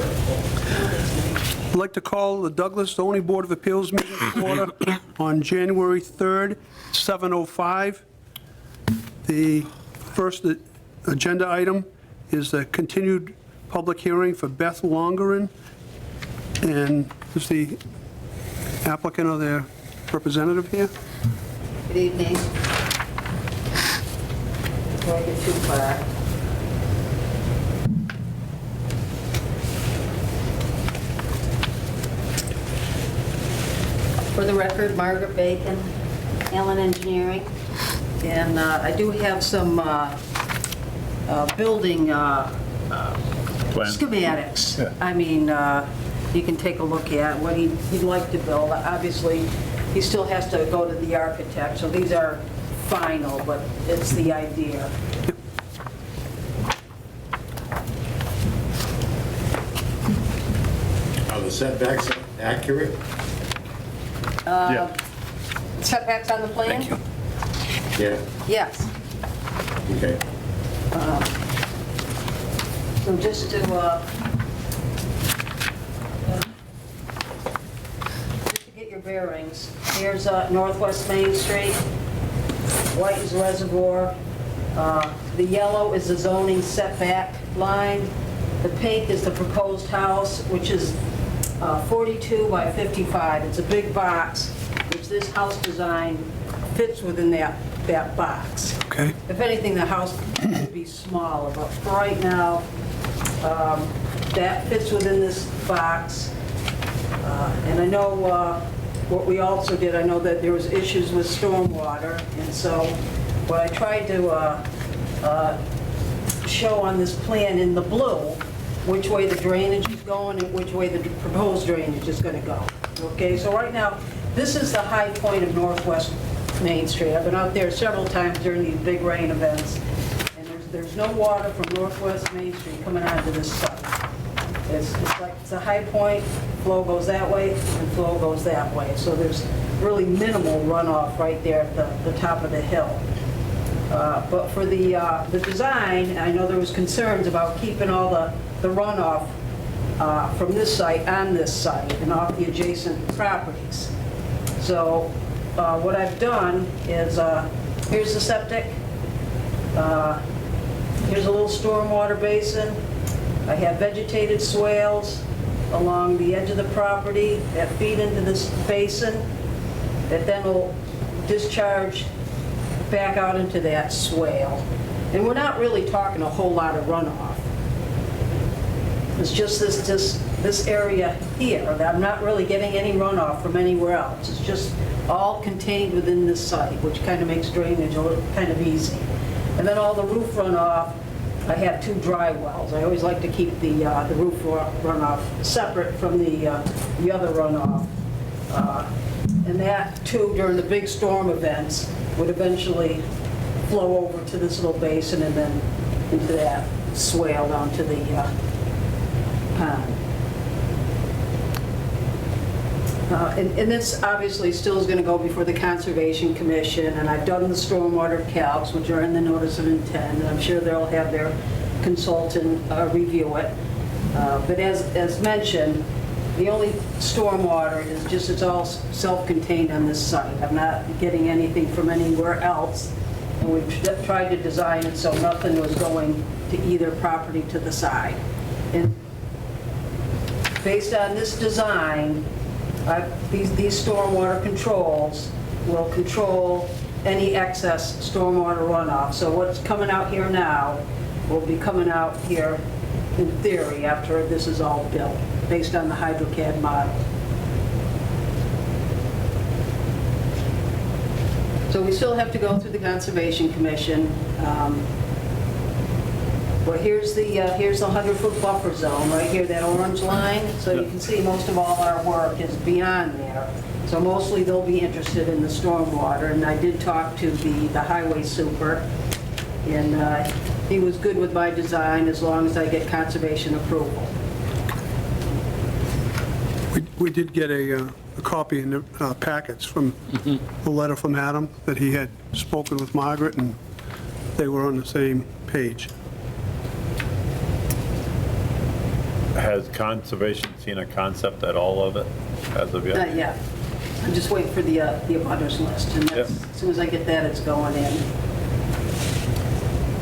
I'd like to call the Douglas Zoning Board of Appeals meeting to order on January 3rd, 7:05. The first agenda item is a continued public hearing for Beth Longerin, and is the applicant or their representative here? Good evening. Before I get too far. For the record, Margaret Bacon, Allen Engineering, and I do have some building schematics. Yeah. I mean, you can take a look at what he'd like to build. Obviously, he still has to go to the architect, so these are final, but it's the idea. Are the setbacks accurate? Yeah. Setbacks on the plan? Thank you. Yeah, Yes. okay. So just to get your bearings, here's Northwest Main Street, white is Reservoir, the yellow is the zoning setback line, the pink is the proposed house, which is 42 by 55. It's a big box, which this house design fits within that box. Okay. If anything, the house could be smaller, but for right now, that fits within this box. And I know what we also did, I know that there was issues with stormwater, and so what I tried to show on this plan in the blue, which way the drainage is going and which way the proposed drainage is going to go. Okay, so right now, this is the high point of Northwest Main Street. I've been out there several times during these big rain events, and there's no water from Northwest Main Street coming onto this site. It's like, it's a high point, flow goes that way, and flow goes that way. So there's really minimal runoff right there at the top of the hill. But for the design, I know there was concerns about keeping all the runoff from this site on this site and off the adjacent properties. So what I've done is, here's the septic, here's a little stormwater basin. I have vegetated swales along the edge of the property that feed into this basin that then will discharge back out into that swale. And we're not really talking a whole lot of runoff. It's just this area here, that I'm not really getting any runoff from anywhere else. It's just all contained within this site, which kind of makes drainage a little kind of easy. And then all the roof runoff, I have 2 dry wells. I always like to keep the roof runoff separate from the other runoff. And that too, during the big storm events, would eventually flow over to this little basin and then into that swale down to the pond. And this obviously still is going to go before the Conservation Commission, and I've done the stormwater calcs, which are in the notice of intent, and I'm sure they'll have their consultant review it. But as mentioned, the only stormwater is just, it's all self-contained on this site. I'm not getting anything from anywhere else, and we've tried to design it so nothing was going to either property to the side. And based on this design, these stormwater controls will control any excess stormwater runoff. So what's coming out here now will be coming out here in theory after this is all built, based on the HydroCAD model. So we still have to go through the Conservation Commission. But here's the 100-foot buffer zone, right here, that orange line. So you can see most of all our work is beyond there. So mostly they'll be interested in the stormwater. And I did talk to the highway super, and he was good with my design as long as I get conservation approval. We did get a copy in the packets from the letter from Adam that he had spoken with Margaret, and they were on the same page. Has conservation seen a concept at all of it as of yet? Not yet. I'm just waiting for the abutters list, and that's, Yep. as soon as I get that, it's going in.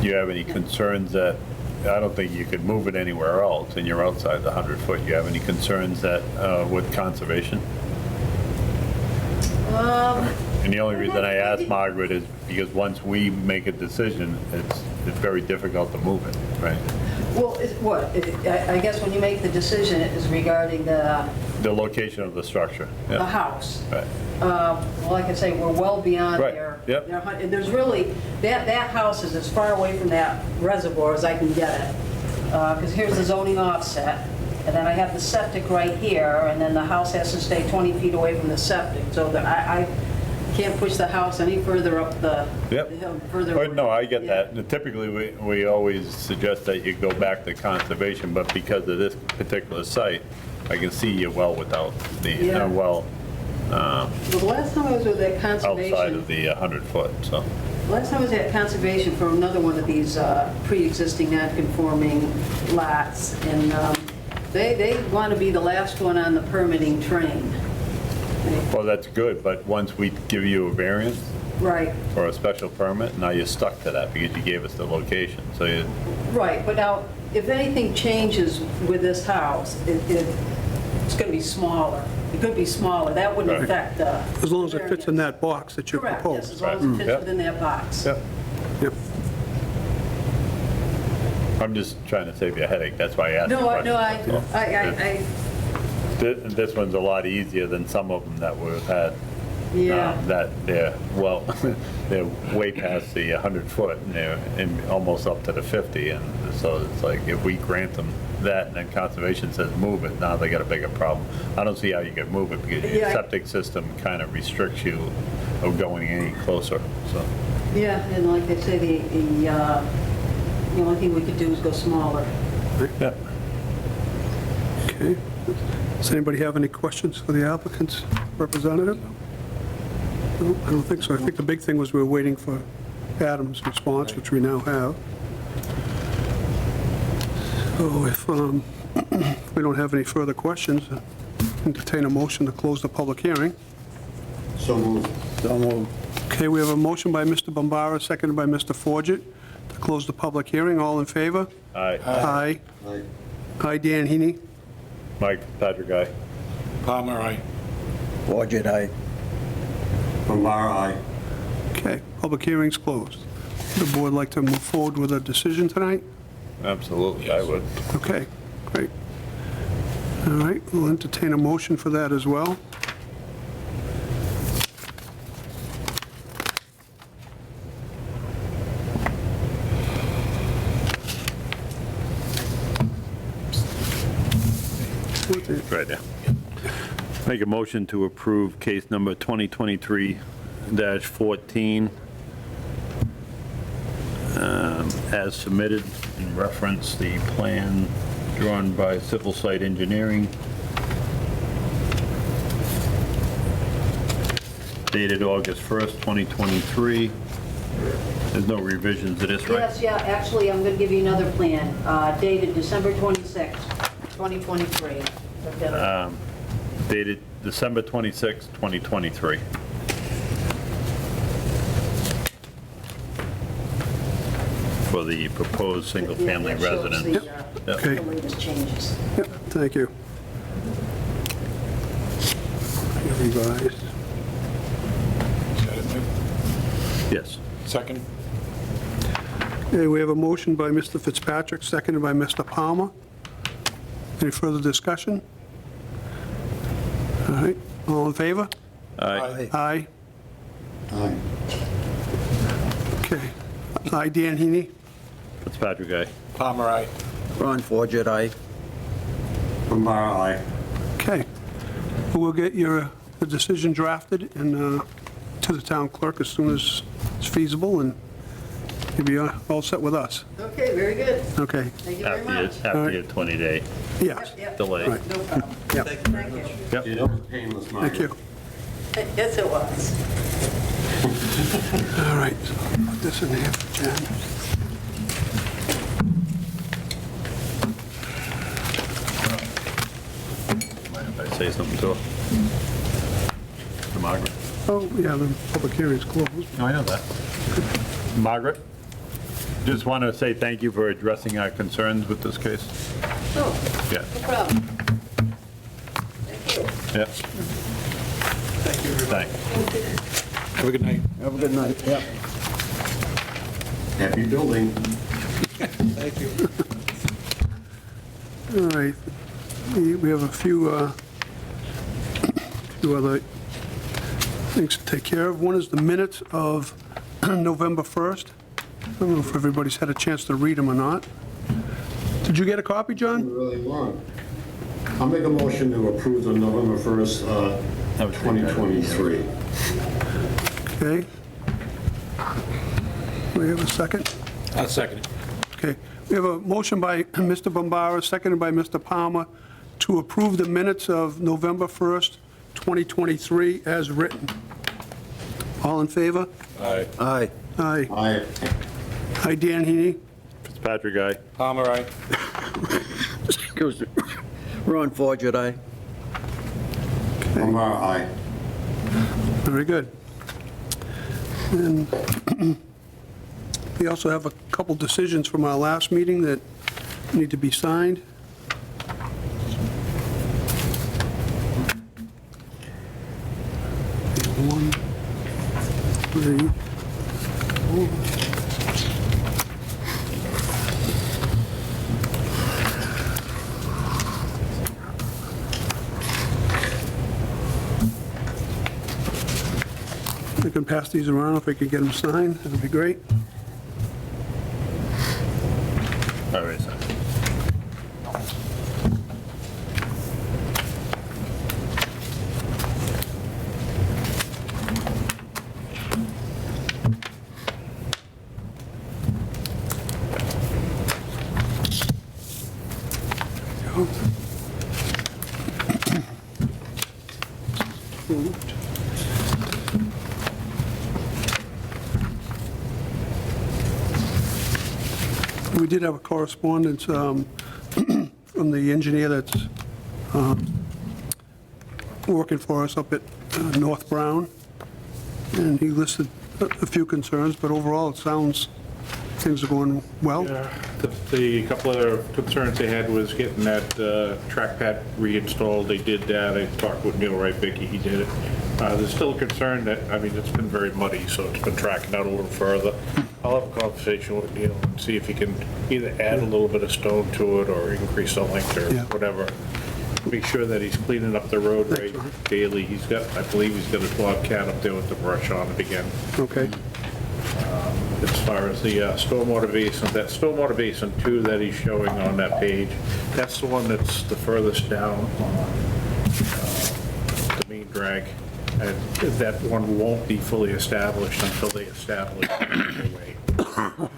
Do you have any concerns that, I don't think you could move it anywhere else, and you're outside the 100-foot. You have any concerns that, with conservation? And the only reason I asked Margaret is because once we make a decision, it's very difficult to move it, right? Well, I guess when you make the decision, it is regarding the The location of the structure. Yeah. house. Right. Well, like I say, we're well beyond Right, their. yep. And there's really, that house is as far away from that reservoir as I can get it. Because here's the zoning offset, and then I have the septic right here, and then the house has to stay 20 feet away from the septic. So that I can't push the house any further up the Yep. the hill, further. But no, I get Yeah. that. Typically, we always suggest that you go back to conservation, but because of this particular site, I can see you well without the, Yeah. well, Well, the last time I was with that conservation. outside of the 100-foot, so. Last time I was at conservation for another one of these pre-existing non-conforming lots, and they want to be the last one on the permitting train. Well, that's good, but once we give you a variance Right, or a special permit, now you're stuck to that because you gave us the location. So you, right, but now, if anything changes with this house, it's going to be smaller. It could be smaller, that wouldn't Right. affect the... As long as it fits in that box that you Correct, yes, as proposed. long as it Right. fits Yep. within that box. Yep. Yep. I'm just trying to save you a headache, that's why I asked the No, question. no, This one's a lot easier than some of them that we've had. yeah. That they're, well, they're way past the 100-foot, and they're almost up to the 50, and so it's like, if we grant them that, and then conservation says move it, now they got a bigger problem. I don't see how you can move it, because your Yeah. septic system kind of restricts you of going any closer, so. Yeah, and like they say, the only thing we could do is go smaller. Yeah. Okay. Does anybody have any questions for the applicant's representative? No, I don't think so. I think the big thing was we were waiting for Adam's response, which we now have. So if we don't have any further questions, entertain a motion to close the public hearing. So moved. Okay, we have a motion by Mr. Bombara, seconded by Mr. Forget, to close the public hearing. All in favor? Aye. Aye. Aye. Aye, Dan Heaney. Mike, Patrick, aye. Palmer, aye. Forget, aye. Bombara, aye. Okay, public hearing's closed. Would the board like to move forward with a decision tonight? Absolutely, I would. Okay, great. All right, we'll entertain a motion for that as well. Right there. Make a motion to approve case number 2023-14 as submitted, in reference the plan drawn by Civil Site Engineering dated August 1st, 2023. There's no revisions to this, right? Yes, yeah, actually, I'm going to give you another plan, dated December 26, 2023. Dated December 26th, 2023. For the proposed single-family Yeah, that shows residence. the, Okay. the latest changes. Yep, thank you. Revised. Is that it, Mike? Yes. Second? Okay, we have a motion by Mr. Fitzpatrick, seconded by Mr. Palmer. Any further discussion? All right, all in favor? Aye. Aye. Aye. Okay. Aye, Dan Heaney. Fitzpatrick, aye. Palmer, aye. Ron Forget, aye. Bombara, aye. Okay. We'll get your the decision drafted and to the town clerk as soon as it's feasible, and you'll be all set with us. Okay, very good. Okay, Thank you very much. After your 20-day yes, Yep, delay. Right. no problem. Yep. Thank you. Yep. That was painless, Thank Margaret. you. Yes, it was. All right, so put this in here for Jen. say something to her. To Margaret. Oh, yeah, the public hearing's closed. No, I know that. Margaret, just want to say thank you for addressing our concerns with this case. Oh, Yeah, no problem. Thank you. yeah. Thank you. Thanks. Have a good night. Have a good night. Yep. Happy building. Thank you. All right, we have a few other things to take care of. One is the minutes of November 1st. I don't know if everybody's had a chance to read them or not. Did you get a copy, John? Really long. I'll make a motion to approve the November 1st, 2023. Okay. We have a second? I'll second it. Okay, we have a motion by Mr. Bombara, seconded by Mr. Palmer, to approve the minutes of November 1st, 2023, as written. All in favor? Aye. Aye. Aye. Aye. Aye, Dan Heaney. Fitzpatrick, aye. Palmer, aye. Excuse me. Ron Forget, aye. Bombara, aye. Very good. And we also have a couple decisions from our last meeting that need to be signed. One, three, four. I can pass these around if I could get them signed, that'd be great. All right, sir. Moved. We did have a correspondence from the engineer that's working for us up at North Brown, and he listed a few concerns, but overall, it sounds things are going well. Yeah, the couple of concerns they had was getting that trackpad reinstalled. They did that. I talked with Neil Wright, Vicky, he did it. There's still a concern that, I mean, it's been very muddy, so it's been tracking out a little further. I'll have a conversation with Neil and see if he can either add a little bit of stone to it or increase the length or Yeah. whatever. Make sure that he's cleaning up the road right daily. He's got, I believe he's got a Bobcat up there with the brush on it again. Okay, As far as the stormwater basin, that stormwater basin too that he's showing on that page, that's the one that's the furthest down on the main drag. And that one won't be fully established until they establish the way. All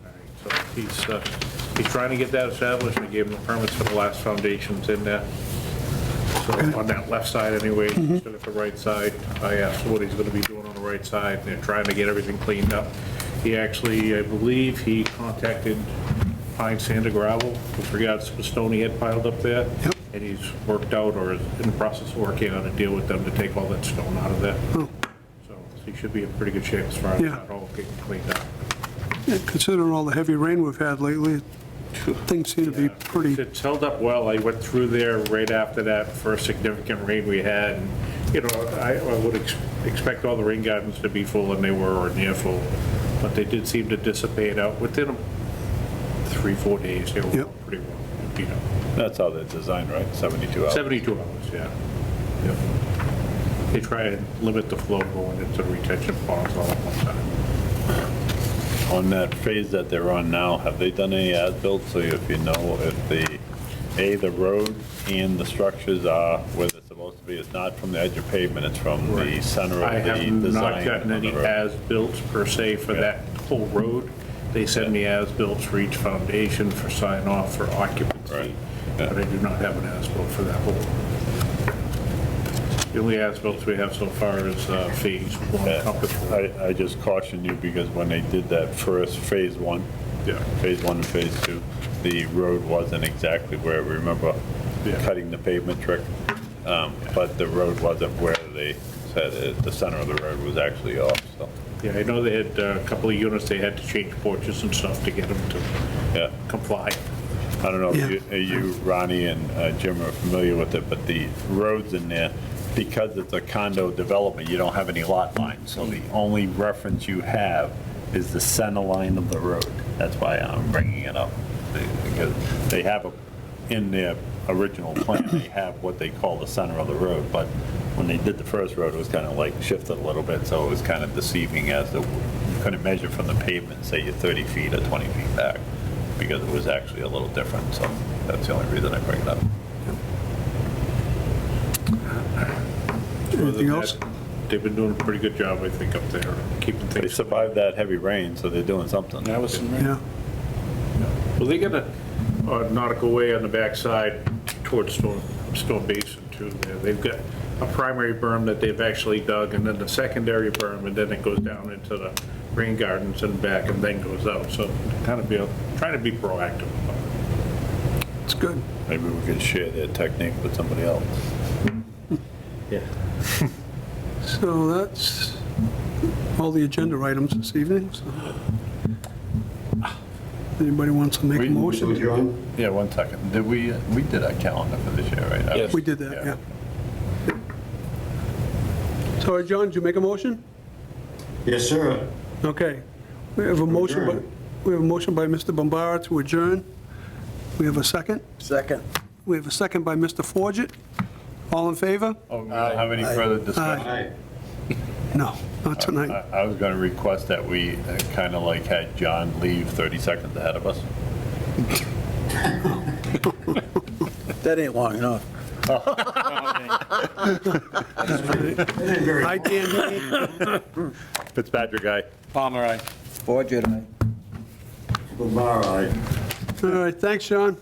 right, so he's trying to get that established. I gave him the permits for the last foundations in there. So on that left side anyway, instead of the right side, I asked what he's gonna be doing on the right side. They're trying to get everything cleaned up. He actually, I believe he contacted Pine Sand and Gravel with regards to the stone he had piled up there. Yep. And he's worked out or is in the process of working on a deal with them to take all that stone out of there. Oh. So he should be in pretty good shape as far as Yeah. that all getting cleaned up. Yeah, considering all the heavy rain we've had lately, things seem to be pretty, It's held up well. I went through there right after that first significant rain we had. And, you know, I would expect all the rain gardens to be full, and they were, or near full. But they did seem to dissipate out within 3-4 days. They were Yep. pretty well, you know, That's how they're designed, right? 72 hours. 72 hours, yeah. Yep. They try and limit the flow going into the retention ponds all at one time. On that phase that they're on now, have they done any as-built, so if you know if the road and the structures are where they're supposed to be? It's not from the edge of pavement, it's from the center I of the have design. not gotten of the any road. as-built per se for that whole road. They send me as-built for each foundation for sign-off for occupancy. Right, yeah. But I do not have an as-built for that whole. The only as-bills we have so far is phase one Compass Road. I just caution you because when they did that first phase one Yeah. and phase two, the road wasn't exactly where we remember Yeah. cutting the pavement trick. but the road wasn't where they said the center of the road was actually off, so, Yeah, I know they had a couple of units, they had to change porches and stuff to get them to yeah. comply. I don't know Yeah. if you, Ronnie and Jim are familiar with it, but the roads in there, because it's a condo development, you don't have any lot lines. So the only reference you have is the center line of the road. That's why I'm bringing it up. Because they have, in their original plan, they have what they call the center of the road. But when they did the first road, it was kind of like shifted a little bit, so it was kind of deceiving as to, you couldn't measure from the pavement, say you're 30 feet or 20 feet back, because it was actually a little different, so that's the only reason I bring it up. Other Anything than else? that, they've been doing a pretty good job, I think, up there, keeping They things. survived that heavy rain, so they're doing something. That was some, Yeah. Well, they got a nautical way on the backside towards Storm Basin too. They've got a primary berm that they've actually dug, and then the secondary berm, and then it goes down into the rain gardens and back, and then goes out. So kind of trying to be proactive. It's good. Maybe we could share their technique with somebody else. Yeah. So that's all the agenda items this evening. So, anybody wants to make a So, motion? John? Yeah, 1 second. We did our calendar for this year, right? Yes. We did that, yeah. Sorry, John, did you make a motion? Yes, sir. Okay. We have a motion by, Adjourn. we have a motion by Mr. Bombara to adjourn. We have a second. Second. We have a second by Mr. Forget. All in favor? Oh, we don't have any further discussion? Aye. No, not tonight. I was going to request that we kind of like had John leave 30 seconds ahead of us. That ain't long enough. Hi, Dan Heaney. Fitzpatrick guy. Palmer, aye. Forget, aye. Bombara, aye. All right, thanks, John.